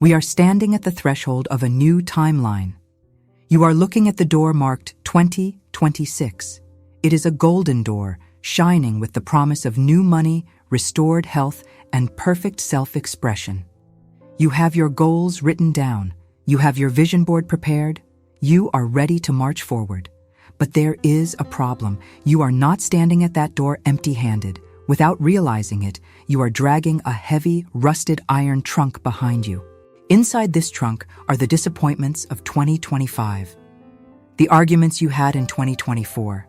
We are standing at the threshold of a new timeline. You are looking at the door marked 2026. It is a golden door, shining with the promise of new money, restored health, and perfect self-expression. You have your goals written down. You have your vision board prepared. You are ready to march forward. But there is a problem. You are not standing at that door empty-handed. Without realizing it, you are dragging a heavy, rusted iron trunk behind you. Inside this trunk are the disappointments of 2025. The arguments you had in 2024.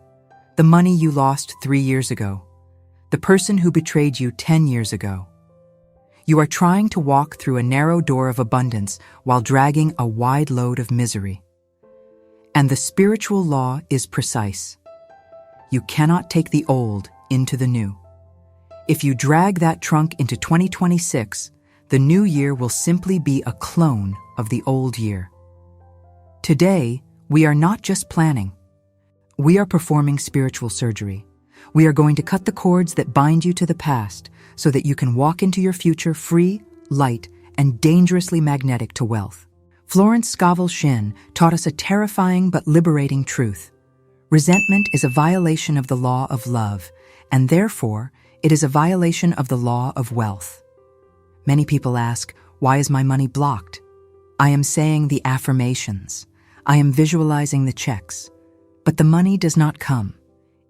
The money you lost 3 years ago. The person who betrayed you 10 years ago. You are trying to walk through a narrow door of abundance while dragging a wide load of misery. And the spiritual law is precise. You cannot take the old into the new. If you drag that trunk into 2026, the new year will simply be a clone of the old year. Today, we are not just planning. We are performing spiritual surgery. We are going to cut the cords that bind you to the past so that you can walk into your future free, light, and dangerously magnetic to wealth. Florence Scovel Shinn taught us a terrifying but liberating truth. Resentment is a violation of the law of love, and therefore, it is a violation of the law of wealth. Many people ask, why is my money blocked? I am saying the affirmations. I am visualizing the checks. But the money does not come.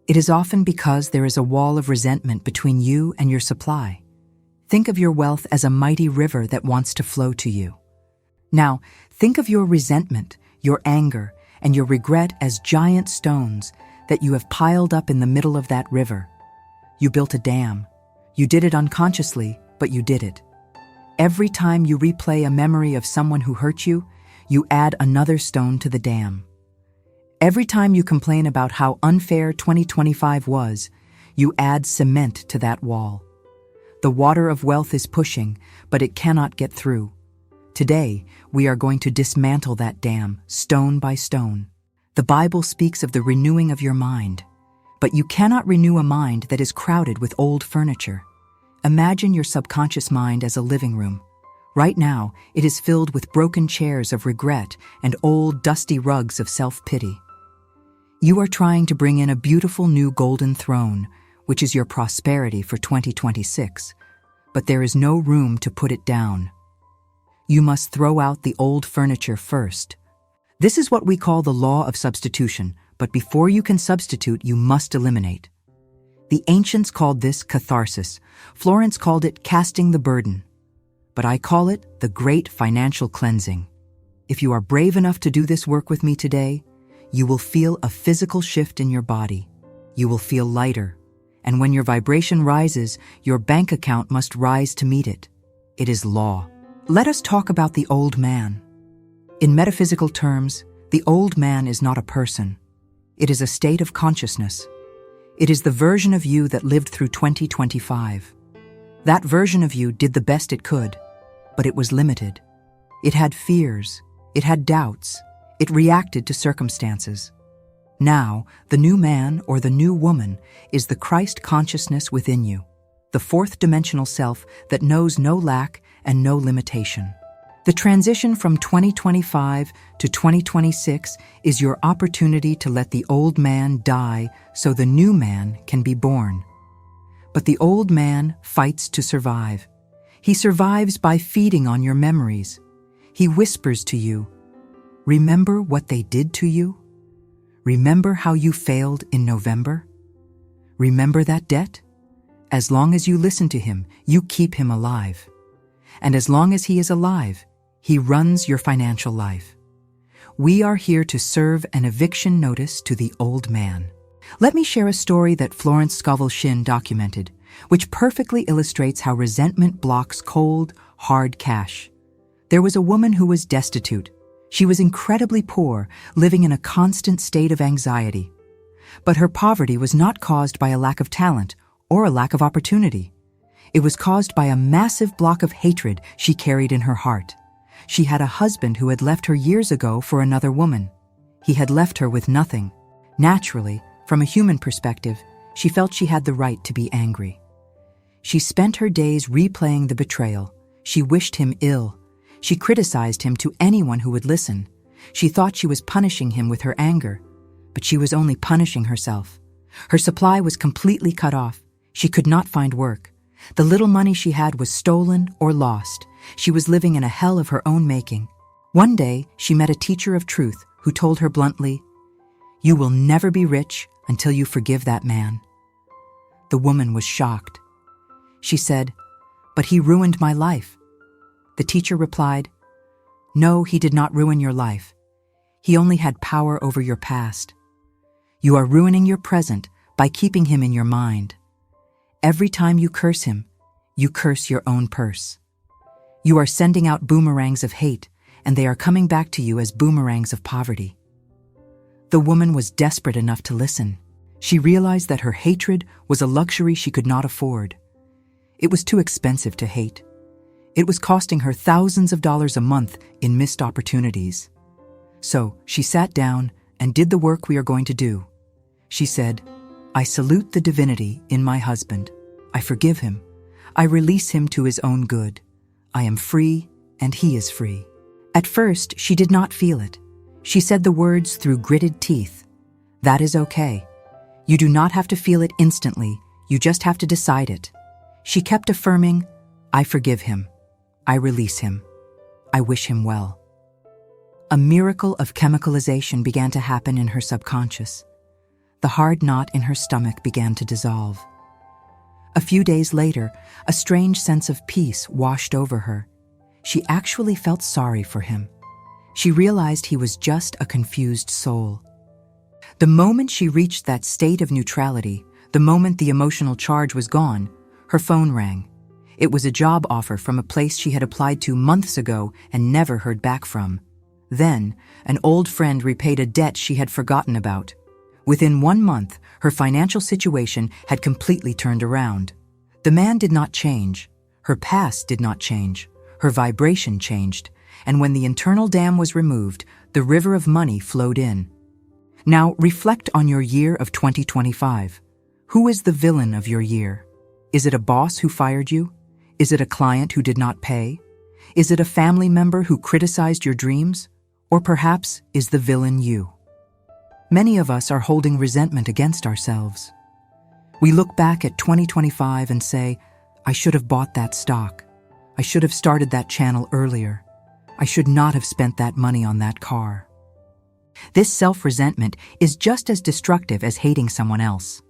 It is often because there is a wall of resentment between you and your supply. Think of your wealth as a mighty river that wants to flow to you. Now, think of your resentment, your anger, and your regret as giant stones that you have piled up in the middle of that river. You built a dam. You did it unconsciously, but you did it. Every time you replay a memory of someone who hurt you, you add another stone to the dam. Every time you complain about how unfair 2025 was, you add cement to that wall. The water of wealth is pushing, but it cannot get through. Today, we are going to dismantle that dam, stone by stone. The Bible speaks of the renewing of your mind, but you cannot renew a mind that is crowded with old furniture. Imagine your subconscious mind as a living room. Right now, it is filled with broken chairs of regret and old, dusty rugs of self-pity. You are trying to bring in a beautiful new golden throne, which is your prosperity for 2026, but there is no room to put it down. You must throw out the old furniture first. This is what we call the law of substitution, but before you can substitute, you must eliminate. The ancients called this catharsis. Florence called it casting the burden. But I call it the great financial cleansing. If you are brave enough to do this work with me today, you will feel a physical shift in your body. You will feel lighter. And when your vibration rises, your bank account must rise to meet it. It is law. Let us talk about the old man. In metaphysical terms, the old man is not a person. It is a state of consciousness. It is the version of you that lived through 2025. That version of you did the best it could, but it was limited. It had fears. It had doubts. It reacted to circumstances. Now, the new man or the new woman is the Christ consciousness within you, the fourth dimensional self that knows no lack and no limitation. The transition from 2025 to 2026 is your opportunity to let the old man die so the new man can be born. But the old man fights to survive. He survives by feeding on your memories. He whispers to you, "Remember what they did to you? Remember how you failed in November? Remember that debt? As long as you listen to him, you keep him alive. And as long as he is alive, he runs your financial life." We are here to serve an eviction notice to the old man. Let me share a story that Florence Scovel Shinn documented, which perfectly illustrates how resentment blocks cold, hard cash. There was a woman who was destitute. She was incredibly poor, living in a constant state of anxiety. But her poverty was not caused by a lack of talent or a lack of opportunity. It was caused by a massive block of hatred she carried in her heart. She had a husband who had left her years ago for another woman. He had left her with nothing. Naturally, from a human perspective, she felt she had the right to be angry. She spent her days replaying the betrayal. She wished him ill. She criticized him to anyone who would listen. She thought she was punishing him with her anger, but she was only punishing herself. Her supply was completely cut off. She could not find work. The little money she had was stolen or lost. She was living in a hell of her own making. One day, she met a teacher of truth who told her bluntly, "You will never be rich until you forgive that man." The woman was shocked. She said, "But he ruined my life." The teacher replied, "No, he did not ruin your life. He only had power over your past. You are ruining your present by keeping him in your mind. Every time you curse him, you curse your own purse. You are sending out boomerangs of hate, and they are coming back to you as boomerangs of poverty." The woman was desperate enough to listen. She realized that her hatred was a luxury she could not afford. It was too expensive to hate. It was costing her thousands of dollars a month in missed opportunities. So she sat down and did the work we are going to do. She said, "I salute the divinity in my husband. I forgive him. I release him to his own good. I am free and he is free." At first, she did not feel it. She said the words through gritted teeth. That is okay. You do not have to feel it instantly. You just have to decide it. She kept affirming, "I forgive him. I release him. I wish him well." A miracle of chemicalization began to happen in her subconscious. The hard knot in her stomach began to dissolve. A few days later, a strange sense of peace washed over her. She actually felt sorry for him. She realized he was just a confused soul. The moment she reached that state of neutrality, the moment the emotional charge was gone, her phone rang. It was a job offer from a place she had applied to months ago and never heard back from. Then, an old friend repaid a debt she had forgotten about. Within 1 month, her financial situation had completely turned around. The man did not change. Her past did not change. Her vibration changed. And when the internal dam was removed, the river of money flowed in. Now, reflect on your year of 2025. Who is the villain of your year? Is it a boss who fired you? Is it a client who did not pay? Is it a family member who criticized your dreams? Or perhaps is the villain you? Many of us are holding resentment against ourselves. We look back at 2025 and say, "I should have bought that stock. I should have started that channel earlier. I should not have spent that money on that car." This self-resentment is just as destructive as hating someone else.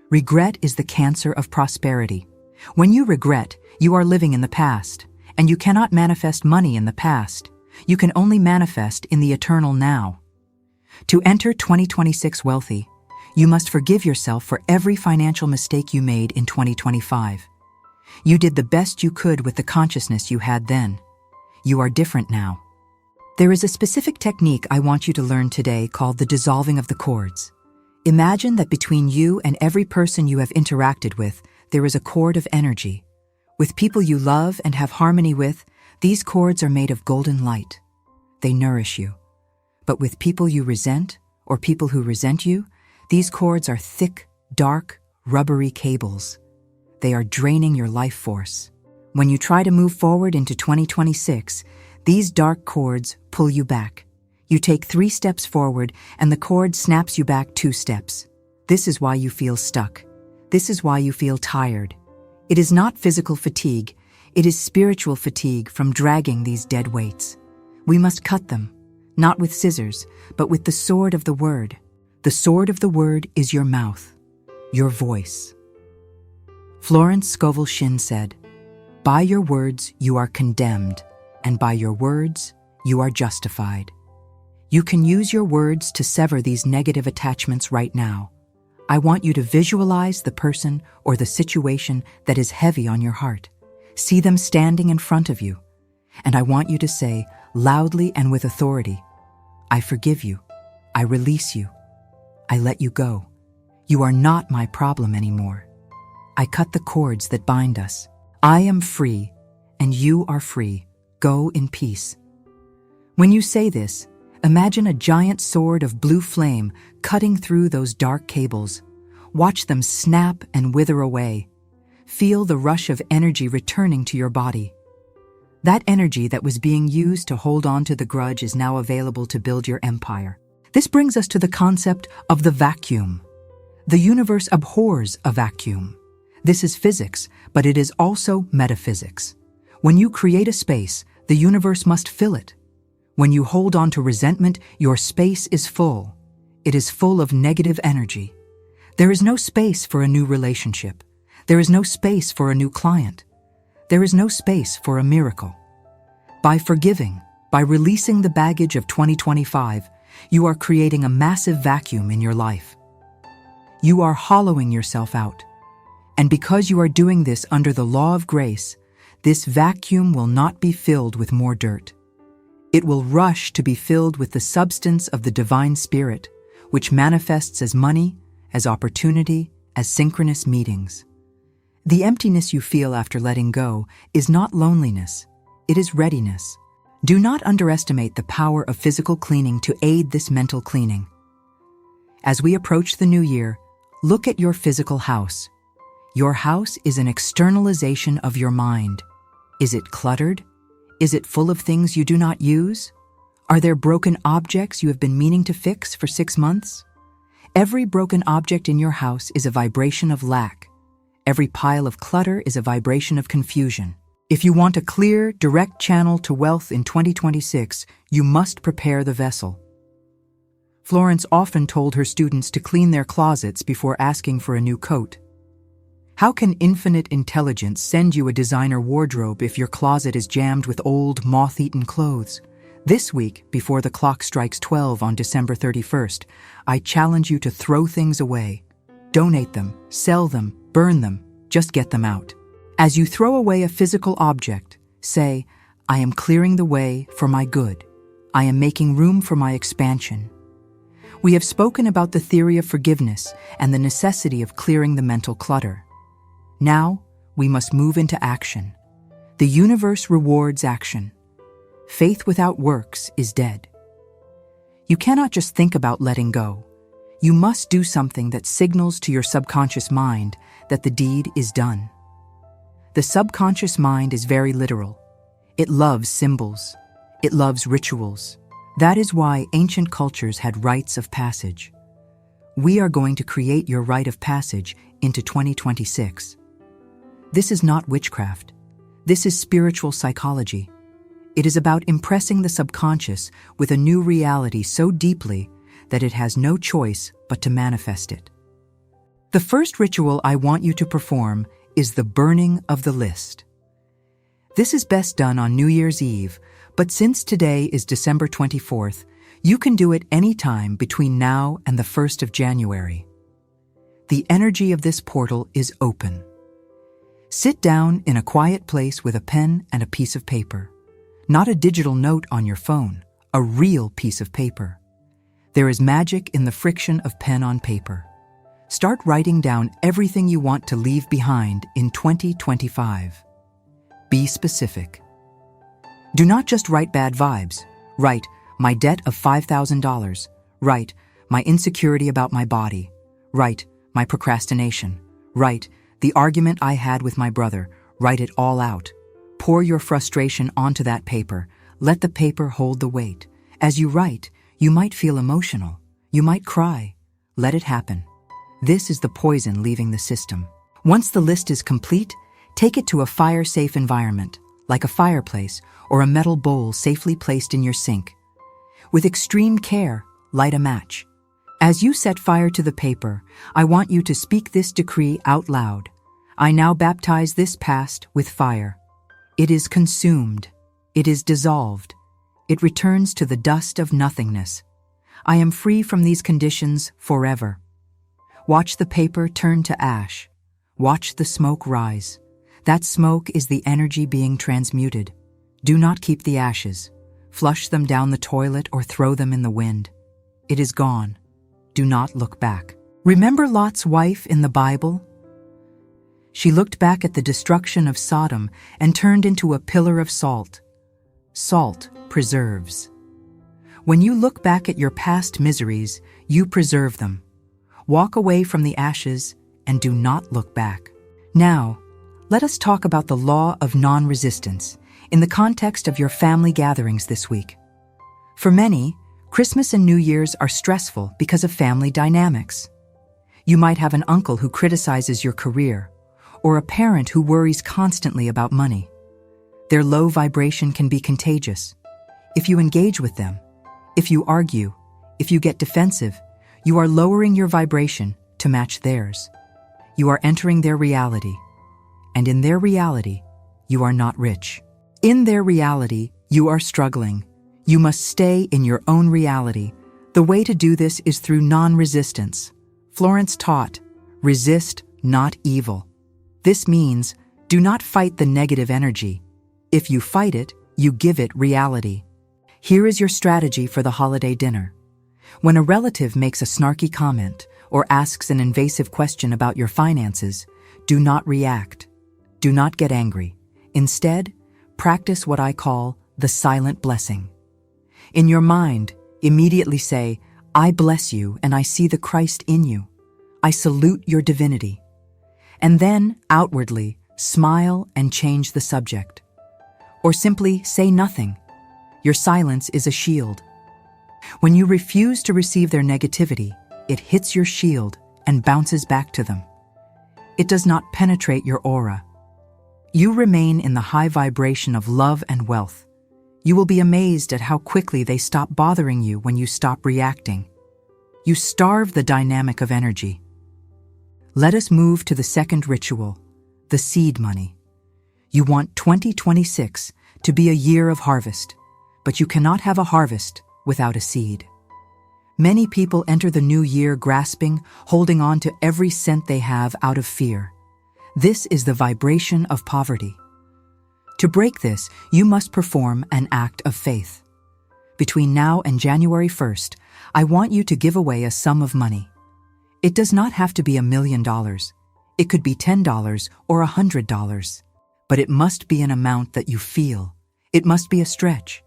Regret is the cancer of prosperity. When you regret, you are living in the past, and you cannot manifest money in the past. You can only manifest in the eternal now. To enter 2026 wealthy, you must forgive yourself for every financial mistake you made in 2025. You did the best you could with the consciousness you had then. You are different now. There is a specific technique I want you to learn today called the dissolving of the cords. Imagine that between you and every person you have interacted with, there is a cord of energy. With people you love and have harmony with, these cords are made of golden light. They nourish you. But with people you resent, or people who resent you, these cords are thick, dark, rubbery cables. They are draining your life force. When you try to move forward into 2026, these dark cords pull you back. You take 3 steps forward, and the cord snaps you back 2 steps. This is why you feel stuck. This is why you feel tired. It is not physical fatigue. It is spiritual fatigue from dragging these dead weights. We must cut them, not with scissors, but with the sword of the word. The sword of the word is your mouth, your voice. Florence Scovel Shinn said, "By your words you are condemned, and by your words you are justified." You can use your words to sever these negative attachments right now. I want you to visualize the person or the situation that is heavy on your heart. See them standing in front of you. And I want you to say, loudly and with authority, "I forgive you. I release you. I let you go. You are not my problem anymore. I cut the cords that bind us. I am free, and you are free. Go in peace." When you say this, imagine a giant sword of blue flame cutting through those dark cables. Watch them snap and wither away. Feel the rush of energy returning to your body. That energy that was being used to hold on to the grudge is now available to build your empire. This brings us to the concept of the vacuum. The universe abhors a vacuum. This is physics, but it is also metaphysics. When you create a space, the universe must fill it. When you hold on to resentment, your space is full. It is full of negative energy. There is no space for a new relationship. There is no space for a new client. There is no space for a miracle. By forgiving, by releasing the baggage of 2025, you are creating a massive vacuum in your life. You are hollowing yourself out. And because you are doing this under the law of grace, this vacuum will not be filled with more dirt. It will rush to be filled with the substance of the divine spirit, which manifests as money, as opportunity, as synchronous meetings. The emptiness you feel after letting go is not loneliness, it is readiness. Do not underestimate the power of physical cleaning to aid this mental cleaning. As we approach the new year, look at your physical house. Your house is an externalization of your mind. Is it cluttered? Is it full of things you do not use? Are there broken objects you have been meaning to fix for 6 months? Every broken object in your house is a vibration of lack. Every pile of clutter is a vibration of confusion. If you want a clear, direct channel to wealth in 2026, you must prepare the vessel. Florence often told her students to clean their closets before asking for a new coat. How can infinite intelligence send you a designer wardrobe if your closet is jammed with old, moth-eaten clothes? This week, before the clock strikes 12 on December 31st, I challenge you to throw things away. Donate them, sell them, burn them, just get them out. As you throw away a physical object, say, I am clearing the way for my good. I am making room for my expansion. We have spoken about the theory of forgiveness and the necessity of clearing the mental clutter. Now, we must move into action. The universe rewards action. Faith without works is dead. You cannot just think about letting go. You must do something that signals to your subconscious mind that the deed is done. The subconscious mind is very literal. It loves symbols. It loves rituals. That is why ancient cultures had rites of passage. We are going to create your rite of passage into 2026. This is not witchcraft. This is spiritual psychology. It is about impressing the subconscious with a new reality so deeply that it has no choice but to manifest it. The first ritual I want you to perform is the burning of the list. This is best done on New Year's Eve, but since today is December 24th, you can do it any time between now and the 1st of January. The energy of this portal is open. Sit down in a quiet place with a pen and a piece of paper. Not a digital note on your phone, a real piece of paper. There is magic in the friction of pen on paper. Start writing down everything you want to leave behind in 2025. Be specific. Do not just write bad vibes. Write, my debt of $5,000. Write, my insecurity about my body. Write, my procrastination. Write, the argument I had with my brother. Write it all out. Pour your frustration onto that paper. Let the paper hold the weight. As you write, you might feel emotional. You might cry. Let it happen. This is the poison leaving the system. Once the list is complete, take it to a fire-safe environment, like a fireplace or a metal bowl safely placed in your sink. With extreme care, light a match. As you set fire to the paper, I want you to speak this decree out loud. I now baptize this past with fire. It is consumed. It is dissolved. It returns to the dust of nothingness. I am free from these conditions forever. Watch the paper turn to ash. Watch the smoke rise. That smoke is the energy being transmuted. Do not keep the ashes. Flush them down the toilet or throw them in the wind. It is gone. Do not look back. Remember Lot's wife in the Bible? She looked back at the destruction of Sodom and turned into a pillar of salt. Salt preserves. When you look back at your past miseries, you preserve them. Walk away from the ashes and do not look back. Now, let us talk about the law of non-resistance. in the context of your family gatherings this week. For many, Christmas and New Year's are stressful because of family dynamics. You might have an uncle who criticizes your career, or a parent who worries constantly about money. Their low vibration can be contagious. If you engage with them, if you argue, if you get defensive, you are lowering your vibration to match theirs. You are entering their reality, and in their reality, you are not rich. In their reality, you are struggling. You must stay in your own reality. The way to do this is through non-resistance. Florence taught, resist, not evil. This means, do not fight the negative energy. If you fight it, you give it reality. Here is your strategy for the holiday dinner. When a relative makes a snarky comment or asks an invasive question about your finances, do not react. Do not get angry. Instead, practice what I call the silent blessing. In your mind, immediately say, I bless you and I see the Christ in you. I salute your divinity. And then, outwardly, smile and change the subject. Or simply say nothing. Your silence is a shield. When you refuse to receive their negativity, it hits your shield and bounces back to them. It does not penetrate your aura. You remain in the high vibration of love and wealth. You will be amazed at how quickly they stop bothering you when you stop reacting. You starve the dynamic of energy. Let us move to the second ritual, the seed money. You want 2026 to be a year of harvest, but you cannot have a harvest without a seed. Many people enter the new year grasping, holding on to every cent they have out of fear. This is the vibration of poverty. To break this, you must perform an act of faith. Between now and January 1st, I want you to give away a sum of money. It does not have to be $1 million. It could be $10 or $100. But it must be an amount that you feel. It must be a stretch.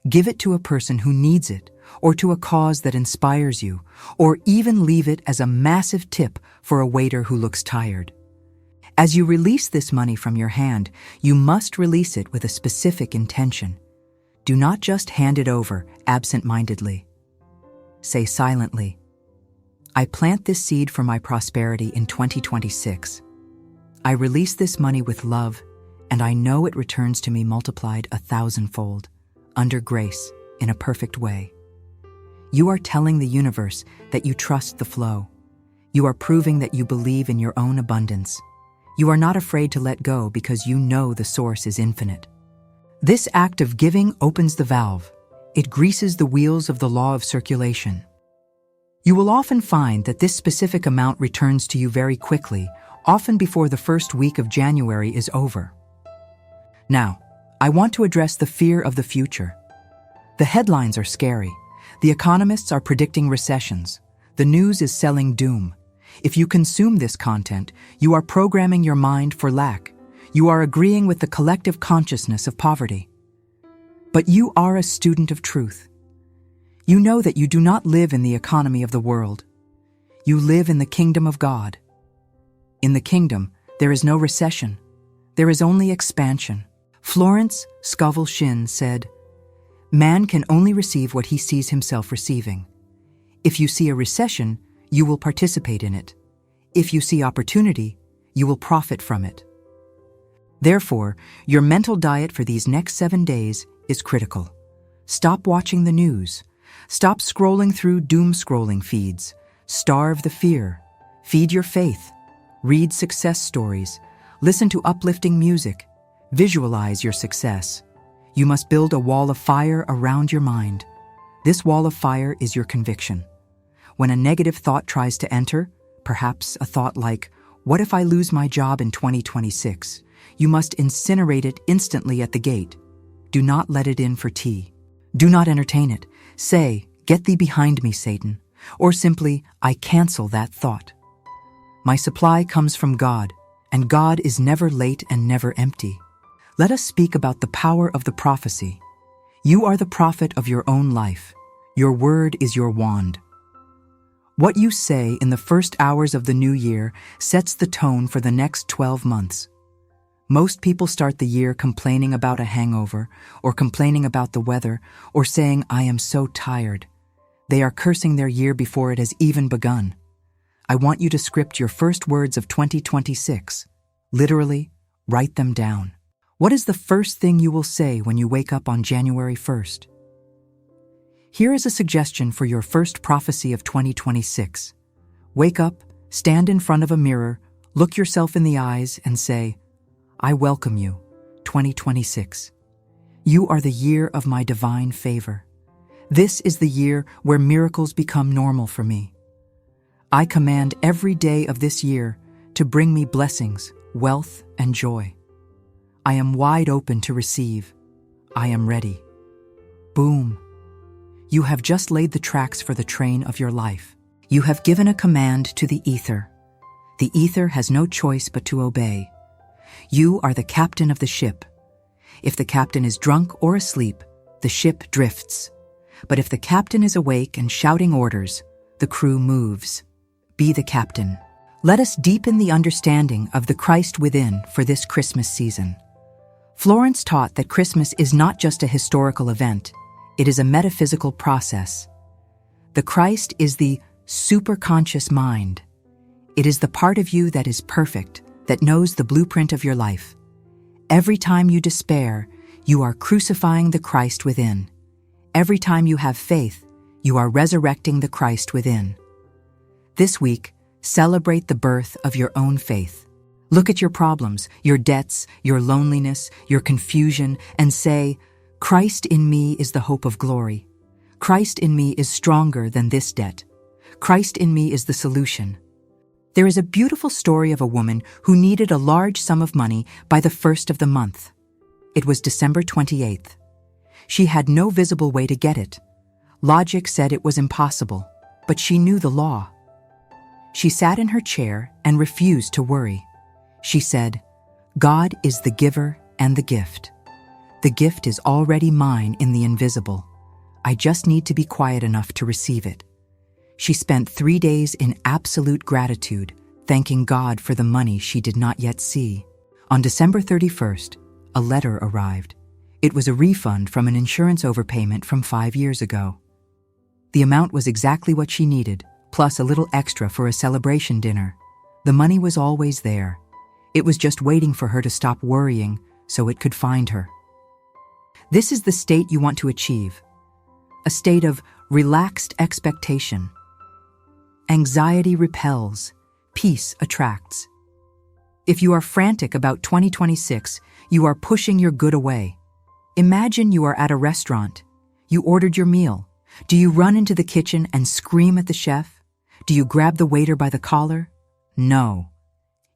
Give it to a person who needs it, or to a cause that inspires you, or even leave it as a massive tip for a waiter who looks tired. As you release this money from your hand, you must release it with a specific intention. Do not just hand it over absent-mindedly. Say silently, I plant this seed for my prosperity in 2026. I release this money with love, and I know it returns to me multiplied 1,000-fold, under grace, in a perfect way. You are telling the universe that you trust the flow. You are proving that you believe in your own abundance. You are not afraid to let go because you know the source is infinite. This act of giving opens the valve. It greases the wheels of the law of circulation. You will often find that this specific amount returns to you very quickly, often before the first week of January is over. Now, I want to address the fear of the future. The headlines are scary. The economists are predicting recessions. The news is selling doom. If you consume this content, you are programming your mind for lack. You are agreeing with the collective consciousness of poverty. But you are a student of truth. You know that you do not live in the economy of the world. You live in the kingdom of God. In the kingdom, there is no recession. There is only expansion. Florence Scovel Shinn said, "Man can only receive what he sees himself receiving. If you see a recession, you will participate in it. If you see opportunity, you will profit from it." Therefore, your mental diet for these next 7 days is critical. Stop watching the news. Stop scrolling through doom-scrolling feeds. Starve the fear. Feed your faith. Read success stories. Listen to uplifting music. Visualize your success. You must build a wall of fire around your mind. This wall of fire is your conviction. When a negative thought tries to enter, perhaps a thought like, what if I lose my job in 2026? You must incinerate it instantly at the gate. Do not let it in for tea. Do not entertain it. Say, "Get thee behind me, Satan," or simply, "I cancel that thought." My supply comes from God, and God is never late and never empty. Let us speak about the power of the prophecy. You are the prophet of your own life. Your word is your wand. What you say in the first hours of the new year sets the tone for the next 12 months. Most people start the year complaining about a hangover, or complaining about the weather, or saying, "I am so tired." They are cursing their year before it has even begun. I want you to script your first words of 2026. Literally, write them down. What is the first thing you will say when you wake up on January 1st? Here is a suggestion for your first prophecy of 2026. Wake up, stand in front of a mirror, look yourself in the eyes, and say, "I welcome you, 2026. You are the year of my divine favor. This is the year where miracles become normal for me. I command every day of this year to bring me blessings, wealth, and joy. I am wide open to receive. I am ready." Boom. You have just laid the tracks for the train of your life. You have given a command to the ether. The ether has no choice but to obey. You are the captain of the ship. If the captain is drunk or asleep, the ship drifts. But if the captain is awake and shouting orders, the crew moves. Be the captain. Let us deepen the understanding of the Christ within for this Christmas season. Florence taught that Christmas is not just a historical event, it is a metaphysical process. The Christ is the superconscious mind. It is the part of you that is perfect, that knows the blueprint of your life. Every time you despair, you are crucifying the Christ within. Every time you have faith, you are resurrecting the Christ within. This week, celebrate the birth of your own faith. Look at your problems, your debts, your loneliness, your confusion, and say, "Christ in me is the hope of glory. Christ in me is stronger than this debt. Christ in me is the solution." There is a beautiful story of a woman who needed a large sum of money by the 1st of the month. It was December 28th. She had no visible way to get it. Logic said it was impossible, but she knew the law. She sat in her chair and refused to worry. She said, "God is the giver and the gift. The gift is already mine in the invisible. I just need to be quiet enough to receive it." She spent 3 days in absolute gratitude, thanking God for the money she did not yet see. On December 31st, a letter arrived. It was a refund from an insurance overpayment from 5 years ago. The amount was exactly what she needed, plus a little extra for a celebration dinner. The money was always there. It was just waiting for her to stop worrying so it could find her. This is the state you want to achieve. A state of relaxed expectation. Anxiety repels, peace attracts. If you are frantic about 2026, you are pushing your good away. Imagine you are at a restaurant. You ordered your meal. Do you run into the kitchen and scream at the chef? Do you grab the waiter by the collar? No.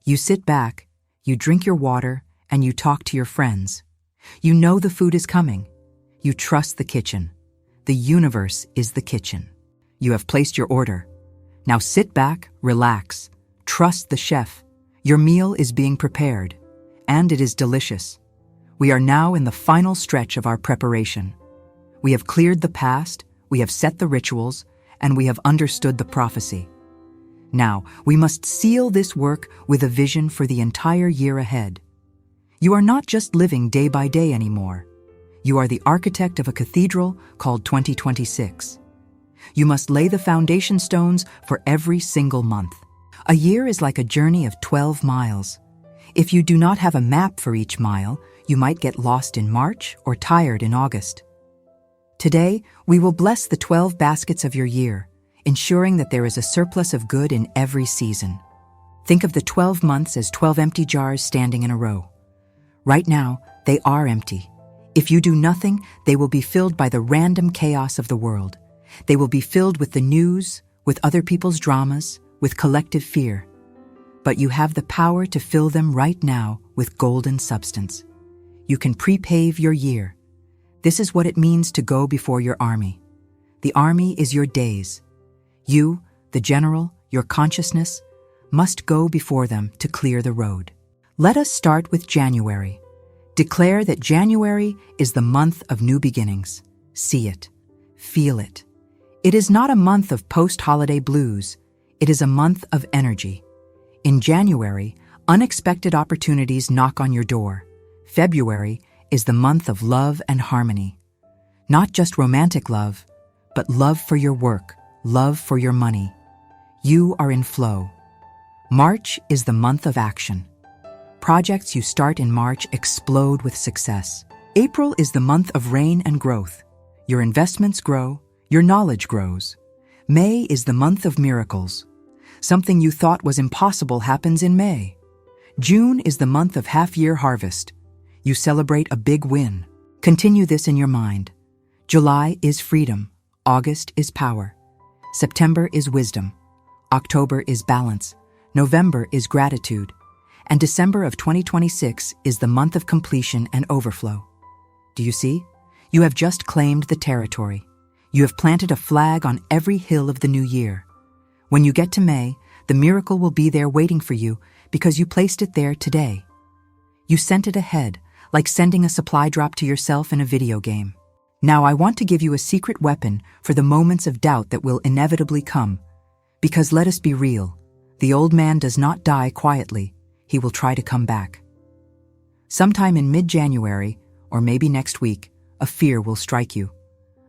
You sit back, you drink your water, and you talk to your friends. You know the food is coming. You trust the kitchen. The universe is the kitchen. You have placed your order. Now sit back, relax, trust the chef. Your meal is being prepared, and it is delicious. We are now in the final stretch of our preparation. We have cleared the past, we have set the rituals, and we have understood the prophecy. Now, we must seal this work with a vision for the entire year ahead. You are not just living day by day anymore. You are the architect of a cathedral called 2026. You must lay the foundation stones for every single month. A year is like a journey of 12 miles. If you do not have a map for each mile, you might get lost in March or tired in August. Today, we will bless the 12 baskets of your year, ensuring that there is a surplus of good in every season. Think of the 12 months as 12 empty jars standing in a row. Right now, they are empty. If you do nothing, they will be filled by the random chaos of the world. They will be filled with the news, with other people's dramas, with collective fear. But you have the power to fill them right now with golden substance. You can prepave your year. This is what it means to go before your army. The army is your days. You, the general, your consciousness, must go before them to clear the road. Let us start with January. Declare that January is the month of new beginnings. See it. Feel it. It is not a month of post-holiday blues. It is a month of energy. In January, Unexpected opportunities knock on your door. February is the month of love and harmony. Not just romantic love, but love for your work, love for your money. You are in flow. March is the month of action. Projects you start in March explode with success. April is the month of rain and growth. Your investments grow, your knowledge grows. May is the month of miracles. Something you thought was impossible happens in May. June is the month of half-year harvest. You celebrate a big win. Continue this in your mind. July is freedom. August is power. September is wisdom. October is balance. November is gratitude. And December of 2026 is the month of completion and overflow. Do you see? You have just claimed the territory. You have planted a flag on every hill of the new year. When you get to May, the miracle will be there waiting for you because you placed it there today. You sent it ahead, like sending a supply drop to yourself in a video game. Now I want to give you a secret weapon for the moments of doubt that will inevitably come. Because let us be real, the old man does not die quietly. He will try to come back. Sometime in mid-January, or maybe next week, a fear will strike you.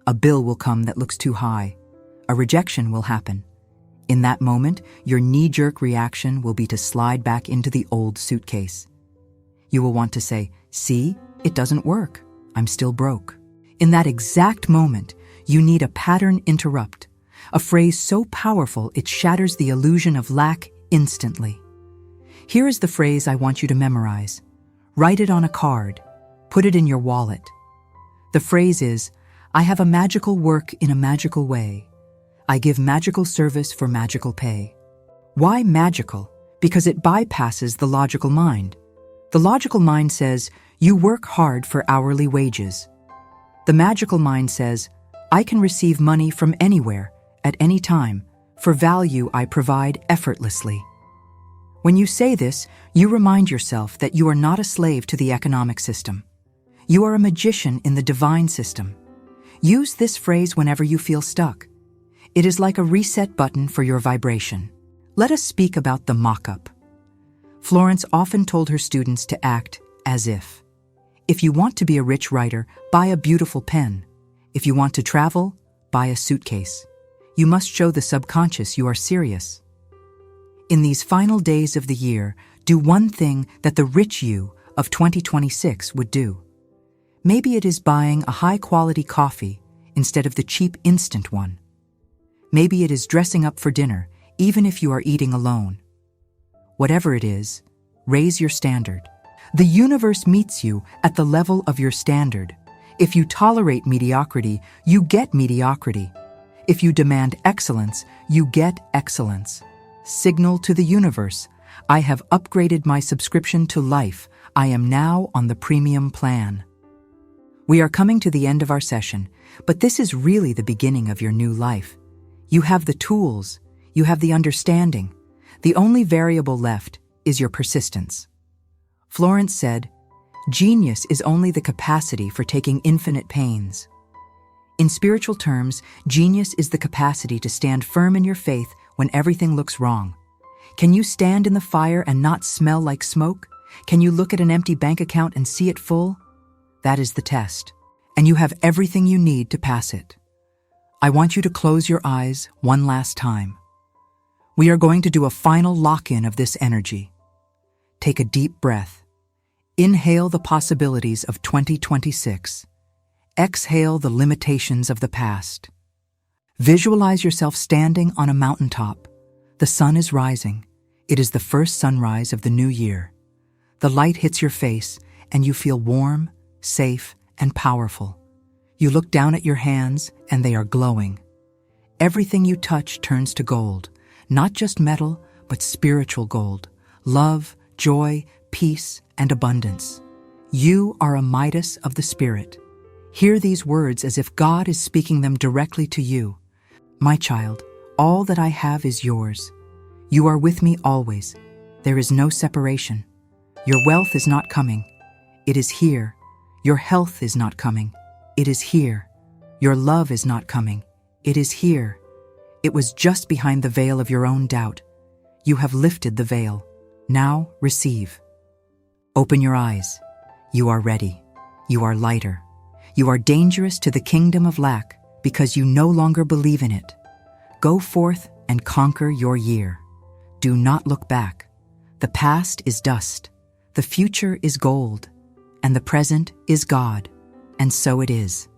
A bill will come that looks too high. A rejection will happen. In that moment, your knee-jerk reaction will be to slide back into the old suitcase. You will want to say, "See, it doesn't work. I'm still broke." In that exact moment, you need a pattern interrupt, a phrase so powerful it shatters the illusion of lack instantly. Here is the phrase I want you to memorize. Write it on a card. Put it in your wallet. The phrase is, "I have a magical work in a magical way. I give magical service for magical pay." Why magical? Because it bypasses the logical mind. The logical mind says, you work hard for hourly wages. The magical mind says, I can receive money from anywhere, at any time, for value I provide effortlessly. When you say this, you remind yourself that you are not a slave to the economic system. You are a magician in the divine system. Use this phrase whenever you feel stuck. It is like a reset button for your vibration. Let us speak about the mock-up. Florence often told her students to act as if. If you want to be a rich writer, buy a beautiful pen. If you want to travel, buy a suitcase. You must show the subconscious you are serious. In these final days of the year, do one thing that the rich you of 2026 would do. Maybe it is buying a high-quality coffee instead of the cheap instant one. Maybe it is dressing up for dinner, even if you are eating alone. Whatever it is, raise your standard. The universe meets you at the level of your standard. If you tolerate mediocrity, you get mediocrity. If you demand excellence, you get excellence. Signal to the universe, I have upgraded my subscription to life. I am now on the premium plan. We are coming to the end of our session, but this is really the beginning of your new life. You have the tools, you have the understanding. The only variable left is your persistence. Florence said, "Genius is only the capacity for taking infinite pains." In spiritual terms, genius is the capacity to stand firm in your faith when everything looks wrong. Can you stand in the fire and not smell like smoke? Can you look at an empty bank account and see it full? That is the test, and you have everything you need to pass it. I want you to close your eyes one last time. We are going to do a final lock-in of this energy. Take a deep breath. Inhale the possibilities of 2026. Exhale the limitations of the past. Visualize yourself standing on a mountaintop. The sun is rising. It is the first sunrise of the new year. The light hits your face, and you feel warm, safe, and powerful. You look down at your hands, and they are glowing. Everything you touch turns to gold, not just metal, but spiritual gold. Love, joy, peace, and abundance. You are a Midas of the Spirit. Hear these words as if God is speaking them directly to you. My child, all that I have is yours. You are with me always. There is no separation. Your wealth is not coming. It is here. Your health is not coming. It is here. Your love is not coming. It is here. It was just behind the veil of your own doubt. You have lifted the veil. Now receive. Open your eyes. You are ready. You are lighter. You are dangerous to the kingdom of lack because you no longer believe in it. Go forth and conquer your year. Do not look back. The past is dust. The future is gold. And the present is God. And so it is.